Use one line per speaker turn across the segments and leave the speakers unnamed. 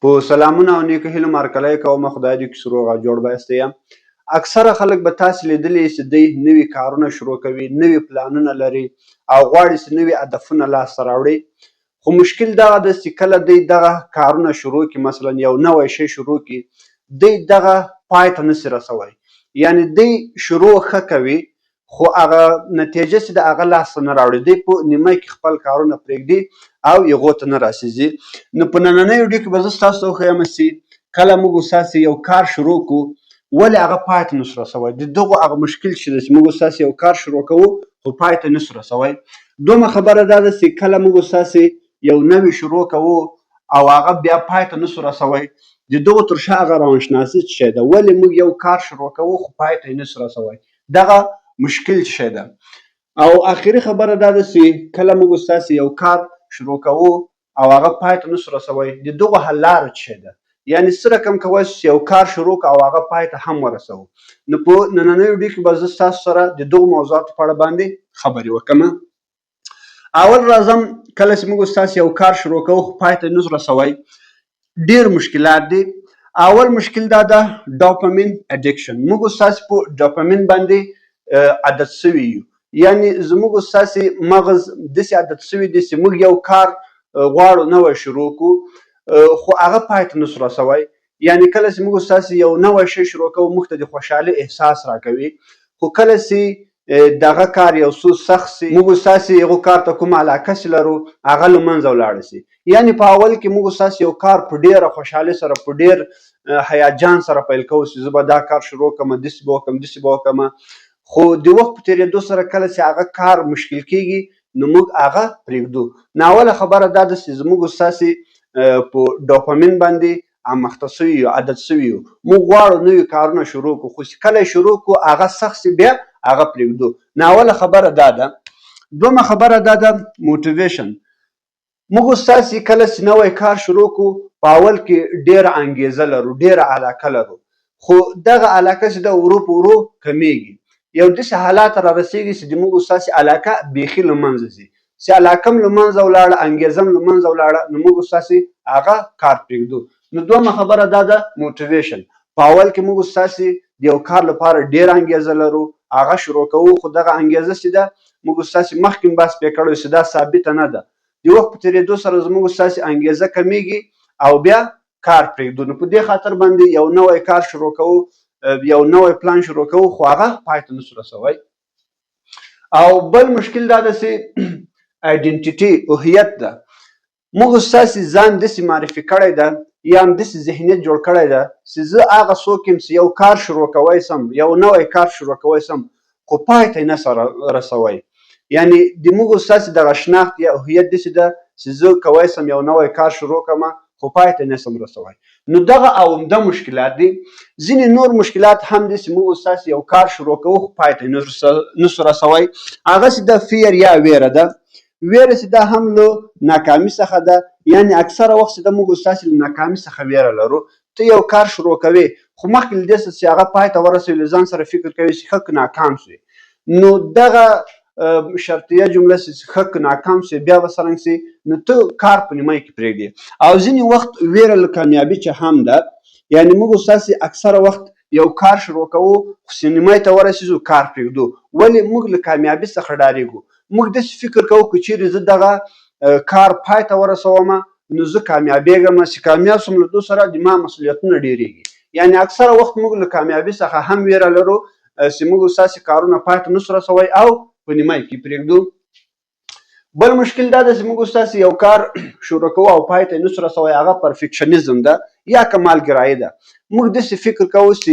په سلامونه او نیکو هیلو مارکلی کوم خدای دې کې روغ او جوړ بایسته یم. اکثره خلک به تاسې لیدلی چې دوی نوي کارونه شروع کوي، نوي پلانونه لري او غواړي چې نوي هدفونه لاسته راوړي. خو مشکل دغه ده چې کله دوی دغه کارونه شروع کړي، مثلا یو نوی شی شروع کړي، دوی دغه پای ته نسي رسوی. یعنی دوی شروع ښه کوي خو هغه نتیجه چې د هغه لاسته نه راوړي، دوی په نیمه کې خپل کارونه پرېږدي او هغو ته نه رسېږي. نو په نننۍ ویډیو کې به زه ستاسو ته وښیم چې کله موږ ستاسې یو کار شروع کړو ولې هغه پای ته نسو رسوی، د دغو هغه مشکل چې ده چې موږ ستاسې یو کار شروع کوو خو پای ته نسو رسوی. دومره خبره دا ده چې کله موږ ستاسې یو نوی شروع کوو او هغه بیا پای ته نسو رسوی، د دغو تر شا هغه روانشناسي څه شی ده، ولې موږ یو کار شروع کوو خو پای ته یې نسو رسوی، دغه مشکل څه شی ده. او آخري خبره دا ده چې کله موږ ستاسې یو کار شروع کوو او هغه پای ته نسو رسوی، د دغو حل لاره څه شی ده، یعنې څه رقم کولی شو چې یو کار شروع کړو او هغه پای ته هم ورسوو. نو په نننۍ ویډیو کې به زه ستاسو سره د دغو موضوعاتو په اړه باندې خبرې وکړم. اول راځم کله چې موږ ستاسې یو کار شروع کوو خو پای ته نسو رسوی، ډېر مشکلات دي. اول مشکل دا ده ډوپامین اډیکشن. موږ ستاسې په ډوپامین باندې عادت سوي یو، یعنې زموږ ستاسې مغز داسې عادت سوي دی چې موږ یو کار غواړو نوی شروع کړو خو هغه پای ته نسو رسوی. یعنې کله چې موږ ستاسې یو نوی شی شروع کوو موږ ته د خوشحالۍ احساس راکوي، خو کله چې دغه کار یو څه سخت سي، موږ ستاسې هغو کار ته کومه علاقه چې لرو هغه له منځه ولاړه سي. یعنې په اول کې موږ ستاسې یو کار په ډېره خوشحالۍ سره په ډېر هیجان سره پیل کوو چې زه به دا کار شروع کړم، داسې به وکړم داسې به وکړم، خو د وخت په تېرېدو سره کله چې هغه کار مشکل کېږي نو موږ هغه پرېږدو. ناوله خبره دا ده چې زموږ ستاسې په ډوپامین باندې امخته سوي یو، عادت سوي یو، موږ غواړو نوي کارونه شروع کړو خو چې کله یې شروع کړو هغه سخت سي بیا هغه پرېږدو. ناوله خبره دا ده. دومره خبره دا ده موټیویشن. موږ ستاسې کله چې نوی کار شروع کړو په اول کې ډېره انګېزه لرو، ډېره علاقه لرو، خو دغه علاقه چې ده ورو په ورو کمیږي. یو داسې حالات را رسېږي چې د موږ ستاسې علاقه بیخي له منځه ځي، چې علاقه هم له منځه ولاړه، انګېزه هم له منځه ولاړه، نو موږ ستاسې هغه کار پرېږدو. نو دویمه خبره دا ده موټیویشن. په اول کې موږ ستاسې د یو کار لپاره ډېره انګېزه لرو، هغه شروع کوو خو دغه انګېزه چې ده موږ ستاسې مخکې هم بحث پرې کړی چې دا ثابته نه ده. د وخت په تېرېدو سره زموږ ستاسې انګېزه کمیږي او بیا کار پرېږدو. نو په دې خاطر باندې یو نوی کار شروع کوو، یو نوی پلان شروع کوو خو هغه پای ته نسو رسوی. او بل مشکل دا ده چې آیډنټیټي، هویت ده. موږ ستاسې ځان داسې معرفي کړی ده یا هم داسې ذهنیت جوړ کړی ده چې زه هغه څوک یم چې یو کار شروع کوی سم، یو نوی کار شروع کوی سم خو پای ته یې نسم رسوی. یعنې د موږ ستاسې دغه شناخت یا هویت داسې ده چې زه کوی سم یو نوی کار شروع کړم خو پای ته یې نسم رسوی. نو دغه عمده مشکلات دي. ځینې نور مشکلات هم دي چې موږ ستاسې یو کار شروع کوو خو پای ته یې نسو رسوی. هغه چې ده فیر یا ویره ده. ویره چې ده هم له ناکامي څخه ده، یعنې اکثره وخت چې ده موږ ستاسې له ناکامي څخه ویره لرو. ته یو کار شروع کوې خو مخکې له دې څخه چې هغه پای ته ورسوي له ځان سره فکر کوي چې ښه که ناکام سوی. نو دغه شرطیه جمله چې ښه که ناکام سوی بیا به څرنګه سي، نو ته کار په نیمه کې پرېږدې. او ځینې وخت ویره له کامیابي چې هم ده، یعنې موږ ستاسې اکثره وخت یو کار شروع کوو خو چې نیمه ته ورسېږو کار پرېږدو. ولې؟ موږ له کامیابي څخه ډارېږو. موږ داسې فکر کوو که چیرې زه دغه کار پای ته ورسوم نو زه کامیابېږم، چې کامیاب شم له دې سره د ما مسؤلیتونه ډېرېږي. یعنې اکثره وخت موږ له کامیابي څخه هم ویره لرو چې موږ ستاسې کارونه پای ته نسو رسوی او په نیمه کې پرېږدو. بل مشکل دا ده چې موږ ستاسې یو کار شروع کوو او پای ته یې نسو رسوی، هغه پرفیکشنیزم ده یا کمالګرایي ده. موږ داسې فکر کوو چې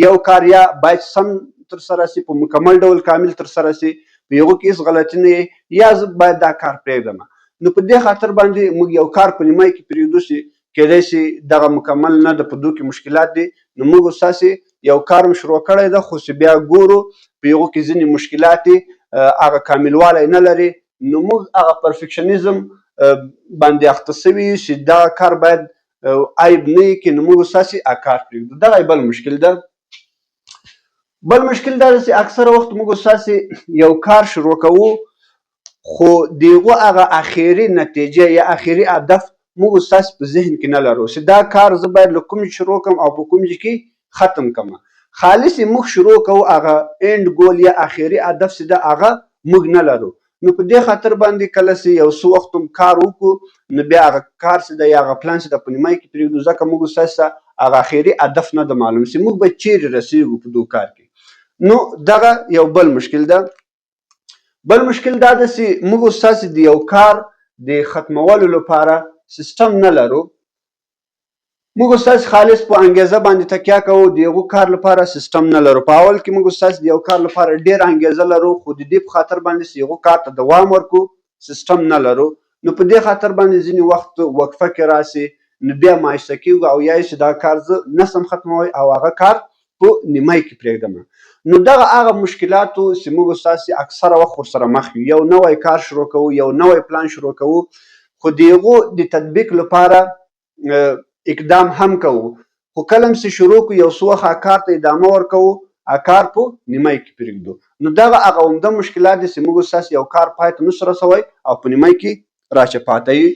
یو کار یا باید سم ترسره سي، په مکمل ډول کامل ترسره سي، په هغو کې هېڅ غلطي نه وي، یا زه باید دا کار پرېږدم. نو په دې خاطر باندې موږ یو کار په نیمه کې پرېږدو چې کیدای شي دغه مکمل نه ده، په دو کې مشکلات دي. نو موږ ستاسې یو کار هم شروع کړی ده خو چې بیا ګورو په هغو کې ځینې مشکلات دي، هغه کاملوالی نه لري، نو موږ هغه پرفیکشنیزم باندې اخته سوي یو چې دغه کار باید عیب نه وي کې، نو موږ ستاسې هغه کار پرېږدو. دغه بل مشکل ده. بل مشکل دا ده چې اکثره وخت موږ ستاسې یو کار شروع کوو خو د هغو هغه اخري نتیجه یا اخري هدف موږ ستاسې په ذهن کې نه لرو چې دا کار زه باید له کوم شروع کړم او په کوم ځای کې ختم کړم. خالص موږ شروع کوو، هغه اینډ ګول یا آخري هدف چې ده هغه موږ نه لرو. نو په دې خاطر باندې کله چې یو څه وخت هم کار وکړو نو بیا هغه کار چې ده یا هغه پلان چې ده په نیمایي کې پرېږدو، ځکه موږ ستاسې ته هغه آخري هدف نه ده معلوم چې موږ به چیرې رسېږو په دغه کار کې. نو دغه یو بل مشکل ده. بل مشکل دا ده چې موږ ستاسې د یو کار د ختمولو لپاره سیستم نه لرو. موږ ستاسې خالص په انګیزه باندې تکیه کوو، د یو کار لپاره سیستم نه لرو. په اول کې موږ ستاسې د یو کار لپاره ډېر انګیزه لرو، خو د دې په خاطر باندې چې یو کار ته دوام ورکړو سیستم نه لرو. نو په دې خاطر باندې ځینې وخت وقفه کې راسي، نو بیا مایوسه کېږو او یا چې دا کار زه نسم ختموی او هغه کار په نیمایي کې پرېږدم. نو دغه هغه مشکلاتو چې موږ ستاسې اکثره وخت ورسره مخ یو، یو نوی کار شروع کوو، یو نوی پلان شروع کوو، خو د هغو د تطبیق لپاره اقدام هم کوو، خو کله هم چې شروع کړو یو څه وخت کار ته ادامه ورکوو، کار په نیمایي کې پرېږدو. نو دغه هغه عمده مشکلات دي چې موږ ستاسې یو کار پای ته نشو رسوی او په نیمایي کې راچپاته وي.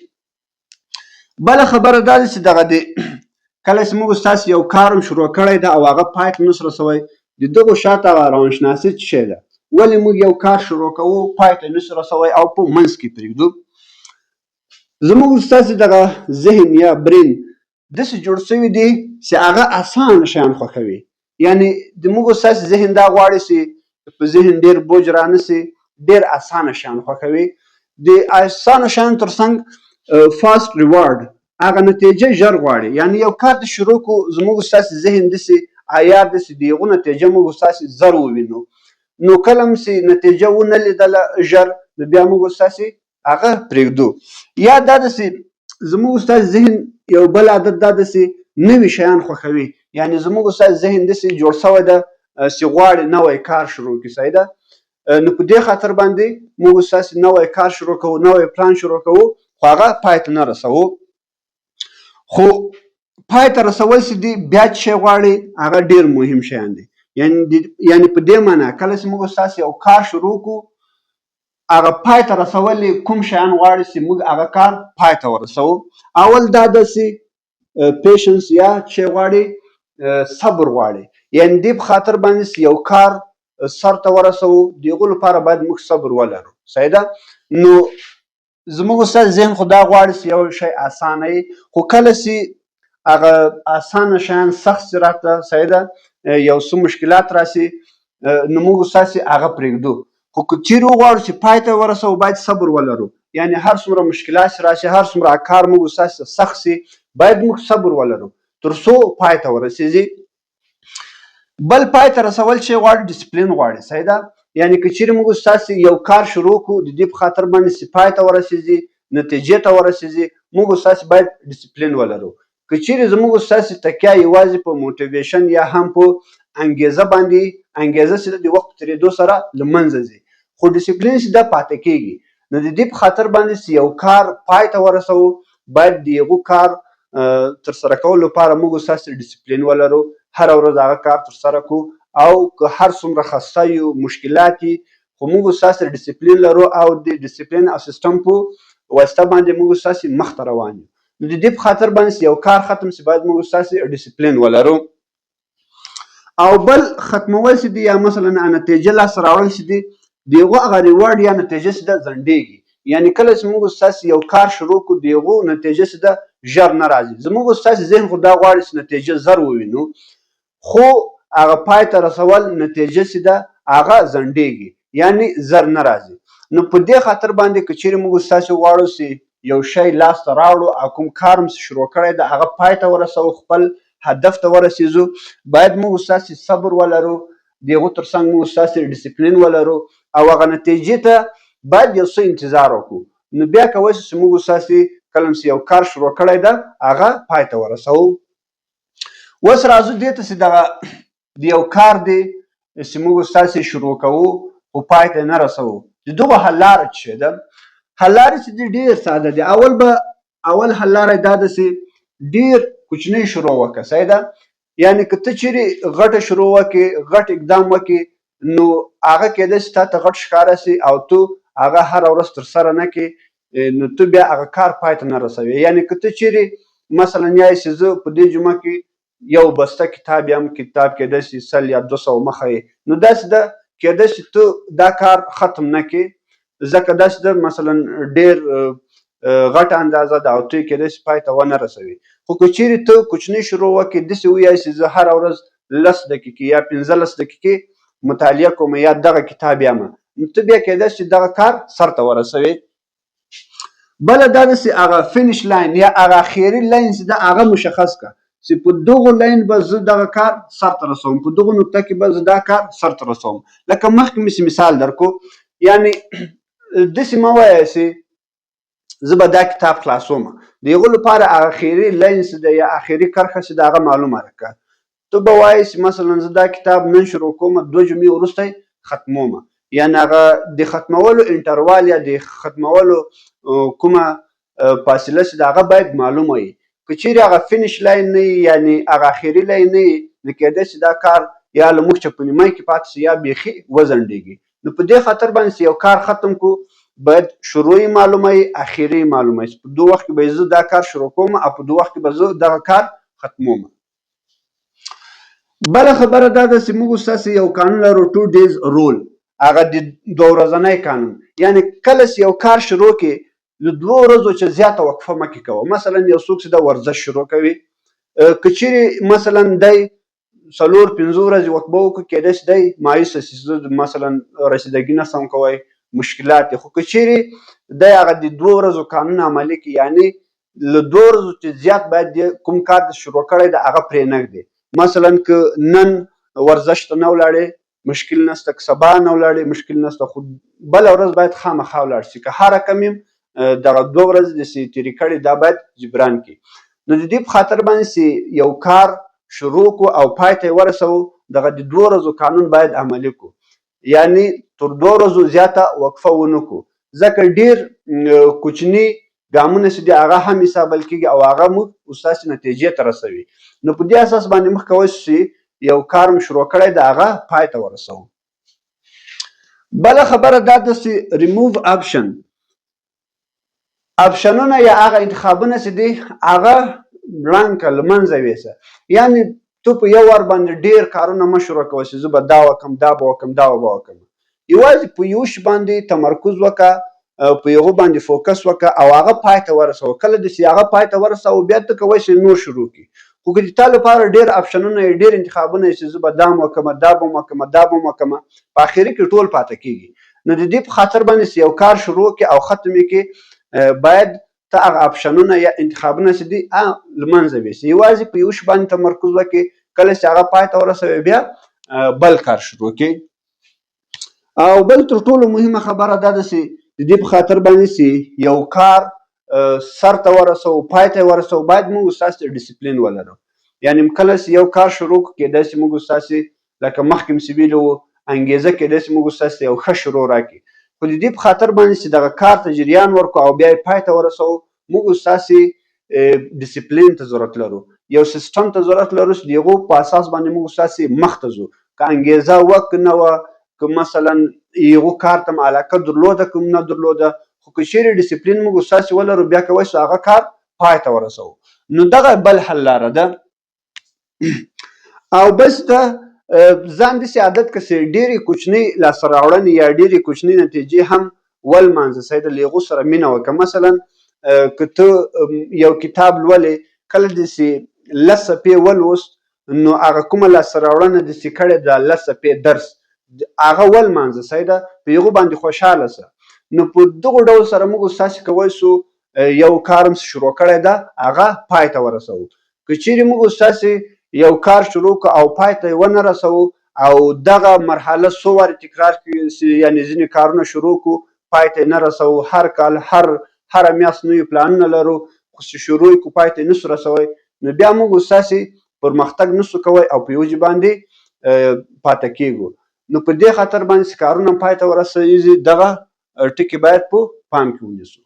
بله خبره دا ده چې دغه د کله چې موږ ستاسې یو کار هم شروع کړی ده او هغه پای ته نشو رسوی، د دغو شاته هغه روانشناسي څه شی ده، ولې موږ یو کار شروع کوو پای ته نشو رسوی او په منځ کې پرېږدو. زموږ ستاسې دغه ذهن یا برین داسې جوړ شوي دي چې هغه اسانه شیان خوښوي. یعنې د موږ ستاسې ذهن دا غواړي چې په ذهن ډېر بوج رانسي، ډېر اسانه شیان خوښوي. د اسانه شیانو تر څنګ فاست ریوارډ، هغه نتیجه ژر غواړي. یعنې یو کار ته شروع کړو، زموږ ستاسې ذهن داسې عیار دی چې د هغو نتیجه موږ ستاسې زر ووینو. نو کله هم چې نتیجه ونه لیدله ژر، نو بیا موږ ستاسې هغه پرېږدو. یا دا ده چې زموږ ستاسې ذهن یو بل عادت دا ده چې نوي شیان خوښوي. یعنې زموږ ستاسې ذهن داسې جوړ شوی ده چې غواړي نوی کار شروع کړي. صحیح ده؟ نو په دې خاطر باندې موږ ستاسې نوی کار شروع کوو، نوی پلان شروع کوو، خو هغه پای ته نه رسوو. خو پای ته رسول چې دي بیا چې شی غواړي هغه ډېر مهم شیان دي. یعنې په دې معنا کله چې موږ ستاسې یو کار شروع کړو، هغه پای ته رسول کوم شیان غواړي چې موږ هغه کار پای ته ورسوو. اول دا ده چې پیشنس یا چې غواړي صبر غواړي. یعنې دې په خاطر باندې چې یو کار سر ته ورسوو، د هغو لپاره باید موږ صبر ولرو. صحیح ده؟ نو زموږ ستاسې ذهن خو دا غواړي چې یو شی اسانه وي، خو کله چې هغه اسانه شیان سخت چې راته، صحیح ده، یو څه مشکلات راسي، نو موږ ستاسې هغه پرېږدو. خو که چیرې وغواړو چې پای ته ورسوو باید صبر ولرو. یعنې هر څومره مشکلات راشي، هر څومره کار موږ ستاسې سخت شي، باید موږ صبر ولرو تر څو پای ته ورسېږي. بل پای ته رسول چې غواړي ډسپلین غواړي. صحیح ده؟ یعنې که چیرې موږ ستاسې یو کار شروع کړو، د دې په خاطر باندې چې پای ته ورسېږي، نتیجې ته ورسېږي، موږ ستاسې باید ډسپلین ولرو. که چیرې زموږ ستاسې تکیه یوازې په موټیویشن یا هم په انګیزه باندې، انګیزه چې د وخت په تېرېدو سره له منځه ځي، خو ډسپلین چې ده پاتې کېږي. نو د دې په خاطر باندې چې یو کار پای ته ورسوو، باید د هغو کار ترسره کولو لپاره موږ ستاسې ډسپلین ولرو، هره ورځ هغه کار ترسره کړو، او که هر څومره خسته یو، مشکلات وي، خو موږ ستاسې ډسپلین لرو او د ډسپلین او سیستم په واسطه باندې موږ ستاسې مخ ته روان یو. نو د دې په خاطر باندې چې یو کار ختم شي، باید موږ ستاسې ډسپلین ولرو. او بل ختمول چې دي یا مثلا نتیجه لاسته راوړل چې دي، د هغو هغه ریوارډ یا نتیجه چې ده ځنډېږي. یعنې کله چې موږ ستاسې یو کار شروع کړو، د هغو نتیجه چې ده ژر نه راځي. زموږ ستاسې ذهن خو دا غواړي چې نتیجه زر ووینو، خو هغه پای ته رسول نتیجه چې ده هغه ځنډېږي، یعنې زر نه راځي. نو په دې خاطر باندې که چیرې موږ ستاسې غواړو چې یو شی لاسته راوړو او کوم کار هم شروع کړی ده هغه پای ته ورسوو، خپل هدف ته ورسېږو، باید موږ ستاسې صبر ولرو، د هغو تر څنګ موږ ستاسې ډسپلین ولرو، او هغه نتیجې ته باید یو څه انتظار وکړو. نو بیا کولی شو چې موږ ستاسې کله چې یو کار شروع کړی ده هغه پای ته ورسوو. اوس راځو دې ته چې دغه د یو کار دی چې موږ ستاسې شروع کوو خو پای ته نه رسوو، د دغو حل لاره څه شی ده؟ حل لارې چې دي ډېر ساده دي. اول حل لاره دا ده چې ډېر کوچنی شروع وکړه. صحیح ده؟ یعنې که ته چیرې غټه شروع وکړې، غټ اقدام وکړې، نو هغه کېدای شي تا ته غټ ښکاره شي او تو هغه هره ورځ ترسره نه کړې، نو ته بیا هغه کار پای ته نه رسوي. یعنې که ته چیرې مثلا یایې چې زه په دې جمعه کې یو بسته کتاب یم، کتاب کېدای شي 100 یا 200 مخه یې، نو داسې ده کېدای شي ته دا کار ختم نه کړې، ځکه داسې ده مثلا ډېر غټه اندازه ده او ته یې کېدای شي پای ته ونه رسوي. خو که چیرې ته کوچنی شروع وکړې، داسې ووایې چې زه هره ورځ 10 دقیقې یا 15 دقیقې مطالعه کوم یا دغه کتاب یمه، نو ته بیا کېدای شي دغه کار سرته ورسوي. بله دا ده چې هغه فینش لاین یا هغه اخري لاین چې ده هغه مشخص کړه چې په دغو لاین به زه دغه کار سرته رسوم، په دغو نقطه کې به زه دا کار سرته رسوم. لکه مخکې مې مثال درکو، یعنې داسې مه وایه چې زه به دا کتاب خلاصوم، د هغو لپاره هغه اخري لاین چې ده یا اخري کرښه چې ده هغه معلومه کړه. ته به وایې چې مثلا زه دا کتاب نن شروع کوم، 2 جمعې وروسته یې ختموم، یعنې هغه د ختمولو انټروال یا د ختمولو کومه فاصله چې ده هغه باید معلومه وي. که چیرې هغه فینش لاین نه وي، یعنې هغه اخري لاین نه وي، نو کېدای شي دا کار یا له موږ چې په نیمایي کې پاتې شي یا بیخي وځنډېږي. نو په دې خاطر باندې چې یو کار ختم کړو، باید شروع یې معلومه وي، اخري یې معلومه وي. په 2 وخت کې به زه دا کار شروع کوم او په 2 وخت کې به زه دغه کار ختموم. بله خبره دا ده چې موږ ستاسې یو قانون لرو 2 days rule، هغه د 2 ورځنی قانون. یعنې کله چې یو کار شروع کړې، د 2 ورځو چې زیاته وقفه مه کې کوه. مثلا یو څوک چې د ورزش شروع کوي، که چیرې مثلا دی 4-5 ورځې وقفه وکړي، کېدای شي دی مایوسه شي چې مثلا رسیدګي نه سم کوی، مشکلات دي. خو که چیرې دی هغه د 2 ورځو قانون عملي کړي، یعنې له 2 ورځو چې زیات باید د کوم کار شروع کړی دی هغه پرې نه ږدي. مثلا که نن ورزش ته نه ولاړې مشکل نشته، که سبا نه ولاړې مشکل نشته، خو بله ورځ باید خامخا ولاړ شي. که هر کم یم دغه 2 ورځې داسې تېرې کړې دا باید جبران کړي. نو د دې په خاطر باندې چې یو کار شروع کړو او پای ته یې ورسوو، دغه د 2 ورځو قانون باید عملي کړو، یعنې تر 2 ورځو زیاته وقفه ونه کړو، ځکه ډېر کوچني ګامونه چې دي هغه هم حسابل کېږي او هغه موږ ستاسې نتیجې ته رسوي. نو په دې اساس باندې موږ کولی شو چې یو کار مو شروع کړی د هغه پای ته ورسوو. بله خبره دا ده چې ریموو آپشن، آپشنونه یا هغه انتخابونه چې دي هغه بلانک کړه، له منځه یوسه. یعنې ته په یو وار باندې ډېر کارونه مه شروع کوه چې زه به دا وکړم، دا به وکړم، دا به وکړم. یوازې په یو شي باندې تمرکز وکړه، په هغو باندې فوکس وکړه او هغه پای ته ورسوه. کله چې هغه پای ته ورسوه بیا ته کولی شې نور شروع کړي. خو که د تا لپاره ډېر آپشنونه یې، ډېر انتخابونه یې چې زه به دا هم وکړم، دا به هم وکړم، دا به هم وکړم، په اخري کې ټول پاته کېږي. نو د دې په خاطر باندې چې یو کار شروع کړي او ختم یې کړي، باید ته هغه آپشنونه یا انتخابونه چې دي له منځه یوسې. یوازې په یو شي باندې تمرکز وکړي، کله چې هغه پای ته ورسوي بیا بل کار شروع کړي. او بل تر ټولو مهمه خبره دا ده چې د دې په خاطر باندې چې یو کار سر ته ورسوو، پای ته ورسوو، باید موږ ستاسې ډیسپلین ولرو. یعنې کله چې یو کار شروع کړو، کېدای شي موږ ستاسې لکه مخکې مې چې ویلي وو انګېزه، کېدای شي موږ ستاسې یو ښه شروع راکړي. خو د دې په خاطر باندې چې دغه کار ته جریان ورکړو او بیا یې پای ته ورسوو، موږ ستاسې ډیسپلین ته ضرورت لرو، یو سیسټم ته ضرورت لرو چې د هغو په اساس باندې موږ ستاسې مخ ته ځو. که انګېزه وک نه وه، که مثلا هغو کار ته م علاقه درلوده که نه درلوده، خو که چیرې ډیسپلین موږ ستاسې ولرو، بیا کولی شو هغه کار پای ته ورسوو. نو دغه بل حل لاره ده. او بس ته ځان داسې عادت کړه چې ډېرې کوچنۍ لاسته راوړنې یا ډېرې کوچنۍ نتیجې هم ولمانځه، سید له هغو سره مینه وکړه. مثلا که ته یو کتاب لولې، کله داسې 10 صفحې ولوست، نو هغه کومه لاسته راوړنه داسې کړې ده 10 صفحې درس، هغه ولمانځه، سیده په هغو باندې خوشحاله شه. نو په دغو ډول سره موږ ستاسې کولی شو یو کار هم شروع کړی ده هغه پای ته ورسوو. که چیرې موږ ستاسې یو کار شروع کړو او پای ته یې ونه رسوو او دغه مرحله څو وارې تکرار کړو، یعنې ځینې کارونه شروع کړو پای ته یې نه رسوو، هر کال هره میاشت نوي پلانونه لرو، خو چې شروع یې کړو پای ته یې نسو رسوی، نو بیا موږ ستاسې پرمختګ نسو کوی او په یو ځای باندې پاته کېږو. نو په دې خاطر باندې چې کارونه پای ته ورسېږي، دغه ټکي باید په پام کې ونیسو.